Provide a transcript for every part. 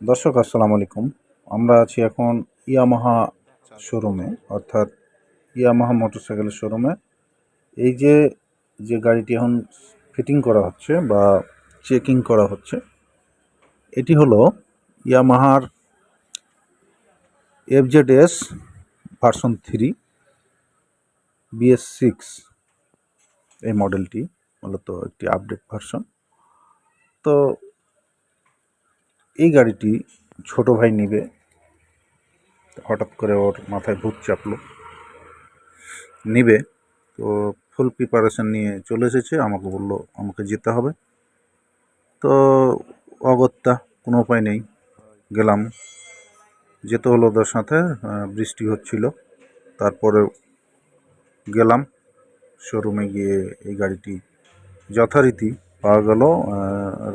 দর্শক আসসালামু আলাইকুম। আমরা আছি এখন ইয়ামাহা শোরুমে, অর্থাৎ ইয়ামাহা মোটরসাইকেলের শোরুমে। এই যে গাড়িটি এখন ফিটিং করা হচ্ছে বা চেকিং করা হচ্ছে, এটি হলো ইয়ামাহার FZS ভার্সন 3 BS6। এই মডেলটি মূলত একটি আপডেট ভার্সন। তো এই গাড়িটি ছোট ভাই নেবে, হঠাৎ করে ওর মাথায় ভূত চাপলো, নিবে। তো ফুল প্রিপারেশন নিয়ে চলে এসেছে, আমাকে বললো আমাকে যেতে হবে। তো অগত্যা কোনো উপায় নেই, গেলাম। যেতে হলো ওদের সাথে, বৃষ্টি হচ্ছিল, তারপরে গেলাম শোরুমে। গিয়ে এই গাড়িটি যথারীতি পাওয়া গেল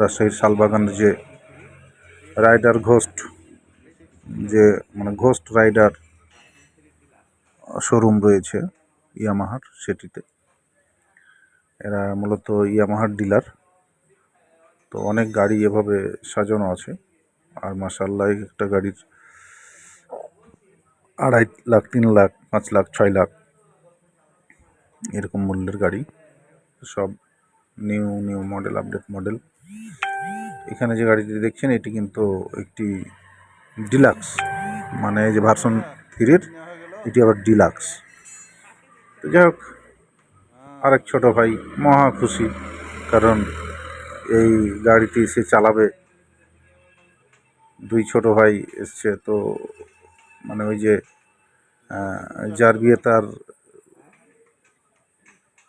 রাজশাহীর শালবাগানের যে রাইডার ঘোস্ট, যে মানে ঘোস্ট রাইডার শোরুম রয়েছে ইয়ামাহার, সেটিতে। এরা মূলত ইয়ামাহার ডিলার। তো অনেক গাড়ি এভাবে সাজানো আছে, আর মাশাআল্লাহ একটা গাড়ির 2.5 লাখ, 3 লাখ, 5 লাখ, 6 লাখ এরকম মূল্যের গাড়ি, সব new new model, update model. এখানে যে গাড়িটি দেখছেন এটি কিন্তু একটি ডিলাক্স, মানে এই যে ভার্সন 3-র, এটি আবার ডিলাক্স। তো যাই হোক, আরেক ছোট ভাই মহা খুশি, কারণ এই গাড়িটি সে চালাবে। দুই ছোট ভাই এসছে, তো মানে ওই যে যার বিয়ে তার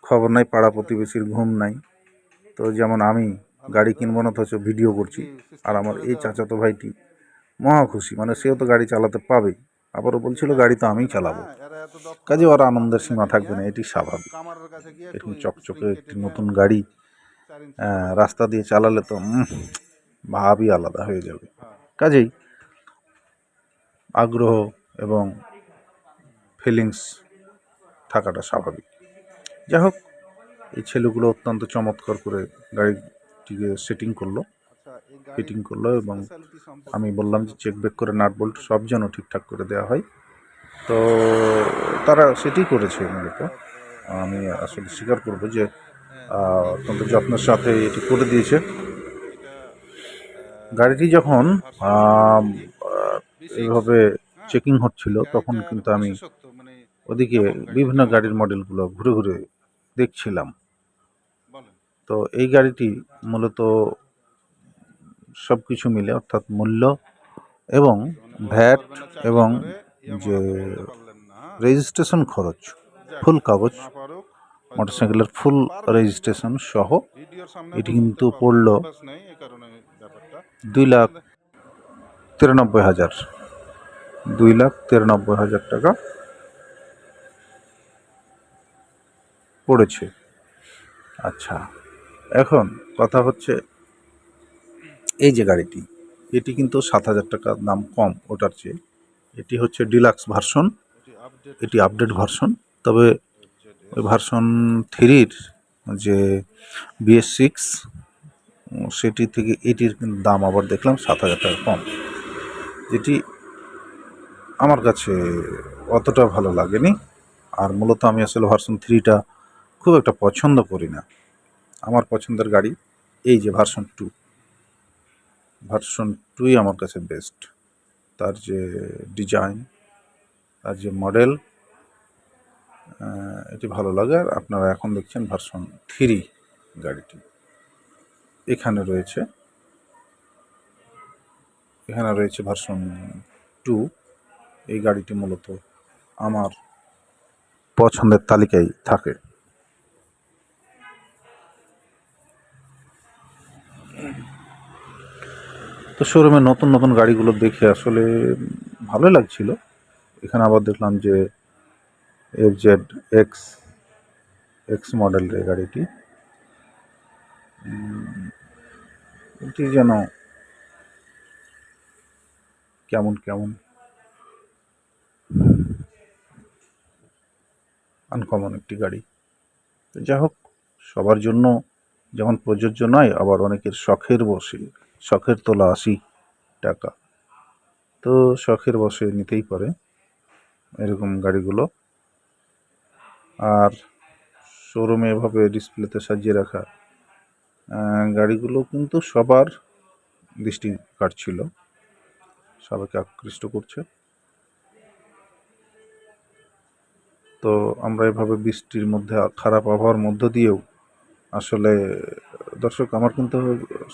খবর নাই, পাড়া প্রতিবেশীর ঘুম নাই। তো যেমন আমি গাড়ি কিনবো না, অথচ ভিডিও করছি, আর আমার এই চাচাতো ভাইটি মহা খুশি, মানে সেও তো গাড়ি চালাতে পাবেই, আবারও বলছিল গাড়ি তো আমিই চালাবো। কাজে ওর আনন্দের সীমা থাকবে না, এটি স্বাভাবিক। এরকম চকচকে একটি নতুন গাড়ি রাস্তা দিয়ে চালালে তো ভাবই আলাদা হয়ে যাবে। কাজেই আগ্রহ এবং ফিলিংস থাকাটা স্বাভাবিক। যাই হোক, এই ছেলেগুলো অত্যন্ত চমৎকার করে গাড়িটিকে ফিটিং করলো, এবং আমি বললাম যে চেক ব্যাক করে নাট বোল্ট সব যেন ঠিকঠাক করে দেওয়া হয়। তো তারা সেটি করেছে মূলত। আমি আসলে স্বীকার করবো যে অত্যন্ত যত্নের সাথে এটি করে দিয়েছে। গাড়িটি যখন এইভাবে চেকিং হচ্ছিল, তখন কিন্তু আমি ওদিকে বিভিন্ন গাড়ির মডেলগুলো ঘুরে ঘুরে দেখছিলাম। তো এই গাড়িটি মূলত সব কিছু মিলে, অর্থাৎ মূল্য এবং ভ্যাট এবং যে রেজিস্ট্রেশন খরচ, ফুল কাগজ, মোটরসাইকেলের ফুল রেজিস্ট্রেশন সহ এটি কিন্তু পড়ল 2,93,000, 2,93,000 টাকা পড়েছে। আচ্ছা, এখন কথা হচ্ছে, এই যে গাড়িটি, এটি কিন্তু 7,000 টাকা দাম কম ওটার চেয়ে। এটি হচ্ছে ডিলাক্স ভার্সন, এটি আপডেট ভার্সন। তবে ওই ভার্সন 3-র যে BS6, সেটি থেকে এটির দাম আবার দেখলাম 7,000 টাকা কম, যেটি আমার কাছে অতটা ভালো লাগেনি। আর মূলত আমি আসলে ভার্সন 3টা খুব একটা পছন্দ করি না। আমার পছন্দের গাড়ি এই যে ভার্সন 2ই আমার কাছে বেস্ট। তার যে ডিজাইন, তার যে মডেল, এটি ভালো লাগে। আর আপনারা এখন দেখছেন ভার্সন 3 গাড়িটি। এখানে রয়েছে ভার্সন 2। এই গাড়িটি মূলত আমার পছন্দের তালিকায় থাকে। তো শোরুমে নতুন নতুন গাড়িগুলো দেখে আসলে ভালোই লাগছিল। এখানে আবার দেখলাম যে FZX মডেলের এই গাড়িটি, এটি যেন কেমন কেমন আনকমন একটি গাড়ি। তো যাই হোক, সবার জন্য যেমন প্রযোজ্য নয়, আবার অনেকের শখের তোলা 80 টাকা। তো শখের বশে নিতেই পারে এরকম গাড়িগুলো। আর শোরুমে এভাবে ডিসপ্লেতে সাজিয়ে রাখা গাড়িগুলো কিন্তু সবার দৃষ্টি কাটছিল, সবাইকে আকৃষ্ট করছে। তো আমরা এভাবে বৃষ্টির মধ্যে, খারাপ আবহাওয়ার মধ্য দিয়েও আসলে দর্শক, আমার কিন্তু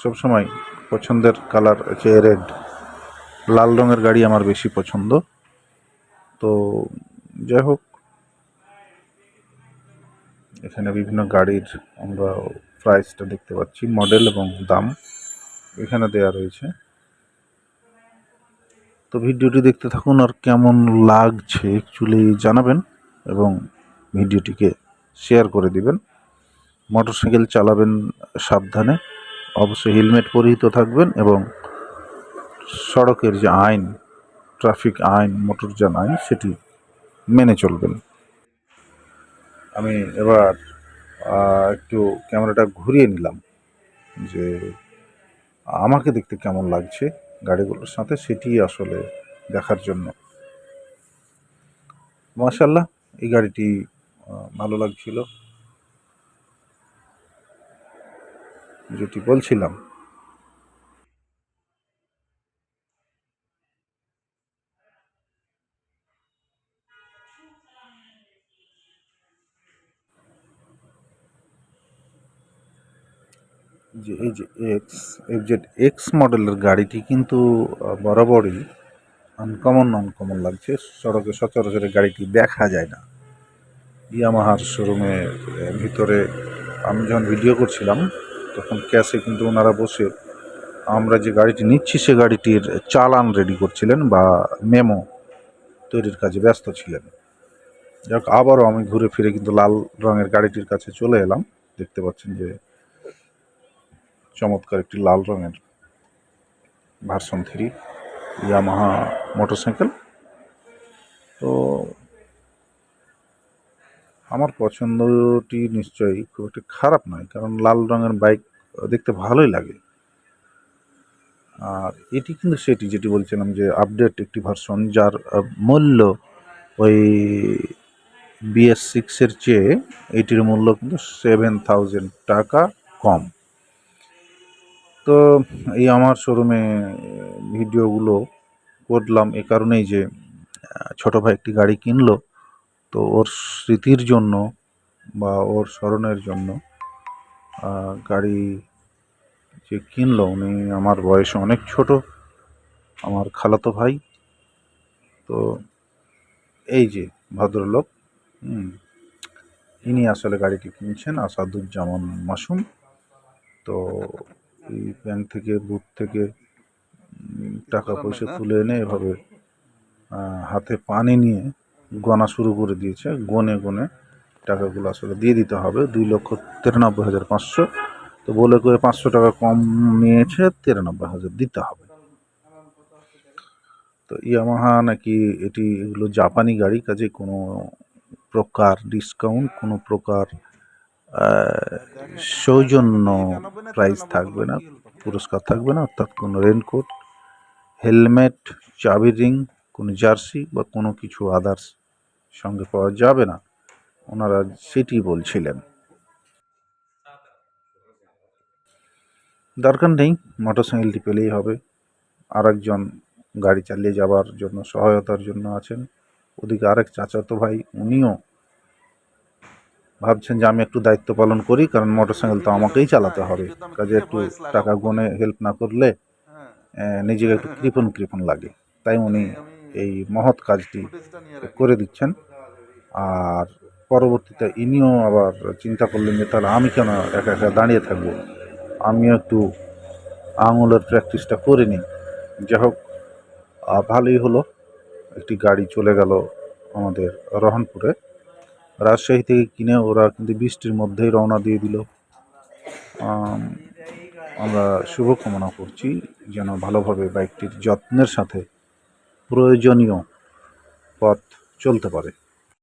সবসময় পছন্দের কালার হচ্ছে রেড, লাল রঙের গাড়ি আমার বেশি পছন্দ। তো যাই হোক, এখানে বিভিন্ন গাড়ির আমরা প্রাইসটা দেখতে পাচ্ছি, মডেল এবং দাম এখানে দেয়া রয়েছে। তো ভিডিওটি দেখতে থাকুন, আর কেমন লাগছে অ্যাকচুয়ালি জানাবেন এবং ভিডিওটিকে শেয়ার করে দিবেন। মোটরসাইকেল চালাবেন সাবধানে, অবশ্যই হেলমেট পরিহিত থাকবেন এবং সড়কের যে আইন, ট্রাফিক আইন, মোটরযান আইন, সেটি মেনে চলবেন। আমি এবার একটু ক্যামেরাটা ঘুরিয়ে নিলাম যে আমাকে দেখতে কেমন লাগছে গাড়িগুলোর সাথে, সেটি আসলে দেখার জন্য। মাশাআল্লাহ, এই গাড়িটি ভালো লাগছিল, যেটি বলছিলাম। যে এই যে FZ X মডেলের গাড়িটি কিন্তু বরাবরই আনকমন লাগছে। সড়কে সচরাচর গাড়িটি দেখা যায় না। ইয়ামাহার শোরুমের ভিতরে আমি যখন ভিডিও করছিলাম তখন ক্যাশে কিন্তু ওনারা বসে আমরা যে গাড়িটি নিচ্ছি সে গাড়িটির চালান রেডি করছিলেন বা মেমো তৈরির কাজে ব্যস্ত ছিলেন। যাক, আবারও আমি ঘুরে ফিরে কিন্তু লাল রঙের গাড়িটির কাছে চলে এলাম। দেখতে পাচ্ছেন যে চমৎকার একটি লাল রঙের ভার্সন 3 ইয়ামাহা মোটরসাইকেল। তো আমার পছন্দটি নিশ্চয়ই খুব একটা খারাপ নয়, কারণ লাল রঙের বাইক দেখতে ভালোই লাগে। আর এটি কিন্তু সেটি যেটি বলছিলাম যে আপডেট একটি ভার্সন, যার মূল্য ওই BS6-এর চেয়ে এটির মূল্য কিন্তু 7,000 টাকা কম। তো এই আমার শোরুমে ভিডিওগুলো করলাম এ কারণেই যে ছোটো ভাই একটি গাড়ি কিনলো, তো ওর স্মৃতির জন্য বা ওর স্মরণের জন্য গাড়ি যে কিনলো, উনি আমার বয়সে অনেক ছোট, আমার খালাতো ভাই। তো এই যে ভদ্রলোক, ইনি আসলে গাড়িটি কিনছেন, আসাদুজ্জামান মাসুম। তো এই ব্যাংক থেকে, বুথ থেকে টাকা পয়সা তুলে এনে এভাবে হাতে পানি নিয়ে গোনা শুরু করে দিয়েছে। গনে গনে টাকাগুলো আসলে দিয়ে দিতে হবে, 2,93,500। তো বলে করে 500 টাকা কম নিয়েছে, 93,000 দিতে হবে। তো ইয়ামাহা নাকি এগুলো জাপানি গাড়ি, কাজে কোনো প্রকার ডিসকাউন্ট, কোনো প্রকার সৌজন্য প্রাইস থাকবে না, পুরস্কার থাকবে না। অর্থাৎ কোনো রেনকোট, হেলমেট, চাবির রিং, কোনো জার্সি বা কোনো কিছু আদার্স সঙ্গে পাওয়া যাবে না, ওনারা সেটি বলছিলেন। দরকার নেই, মোটরসাইকেলটি পেলেই হবে। আর একজন গাড়ি চালিয়ে যাবার জন্য, সহায়তার জন্য আছেন। ওদিকে আরেক চাচাতো ভাই, উনিও ভাবছেন যে আমি একটু দায়িত্ব পালন করি, কারণ মোটরসাইকেল তো আমাকেই চালাতে হবে, কাজে একটু টাকা গুনে হেল্প না করলে নিজেকে একটু কৃপণ লাগে। তাই উনি এই মহৎ কাজটি করে দিচ্ছেন। আর পরবর্তীতে ইনিও আবার চিন্তা করলেন যে তাহলে আমি কেন একা একা দাঁড়িয়ে থাকবো, আমিও একটু আঙুলের প্র্যাকটিসটা করে নিই। যাই হোক, ভালোই হলো, একটি গাড়ি চলে গেল আমাদের রহনপুরে। রাজশাহী থেকে কিনে ওরা কিন্তু বৃষ্টির মধ্যেই রওনা দিয়ে দিল। আমরা শুভকামনা করছি যেন ভালোভাবে বাইকটির যত্নের সাথে প্রয়োজনীয় পথ চলতে পারে।